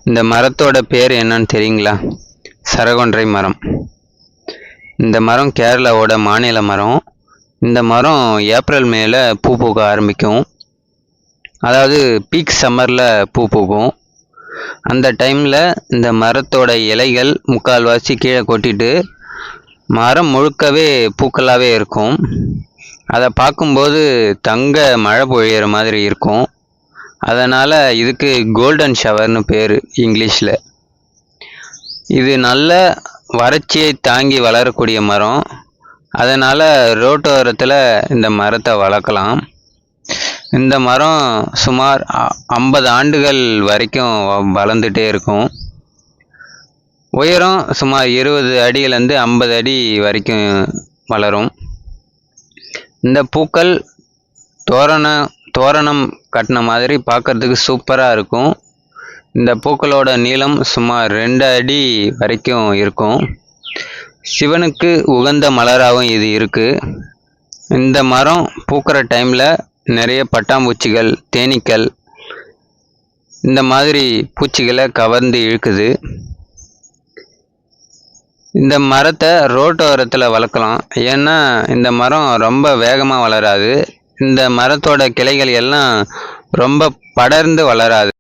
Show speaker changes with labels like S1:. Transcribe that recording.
S1: இந்த மரத்தோட பேர் என்னன்னு தெரியுங்களா? சரகொன்றை மரம். இந்த மரம் கேரளாவோட மாநில மரம். இந்த மரம் ஏப்ரல் மேல பூ பூக்க ஆரம்பிக்கும். அதாவது பீக் சம்மரில் பூ பூக்கும். அந்த டைமில் இந்த மரத்தோட இலைகள் முக்கால்வாசி கீழே கொட்டிட்டு மரம் முழுக்கவே பூக்களாகவே இருக்கும். அதை பார்க்கும்போது தங்க மழை பொழியிற மாதிரி இருக்கும். அதனால் இதுக்கு கோல்டன் ஷவர்னு பேர் இங்கிலீஷில். இது நல்ல வறட்சியை தாங்கி வளரக்கூடிய மரம். அதனால் ரோட்டோரத்தில் இந்த மரத்தை வளர்க்கலாம். இந்த மரம் சுமார் 50 ஆண்டுகள் வரைக்கும் வளர்ந்துட்டே இருக்கும். உயரம் சுமார் 20 அடியிலேருந்து 50 அடி வரைக்கும் வளரும். இந்த பூக்கள் தோரணம் கட்டின மாதிரி பார்க்கறதுக்கு சூப்பராக இருக்கும். இந்த பூக்களோட நீளம் சுமார் 2 அடி வரைக்கும் இருக்கும். சிவனுக்கு உகந்த மலராகவும் இது இருக்குது. இந்த மரம் பூக்கிற டைமில் நிறைய பட்டாம்பூச்சிகள், தேனீக்கள் இந்த மாதிரி பூச்சிகளை கவர்ந்து இழுக்குது. இந்த மரத்தை ரோட்டோரத்தில் வளர்க்கலாம். ஏன்னா இந்த மரம் ரொம்ப வேகமாக வளராது. இந்த மரத்தோட கிளைகள் எல்லாம் ரொம்ப படர்ந்து வளராது.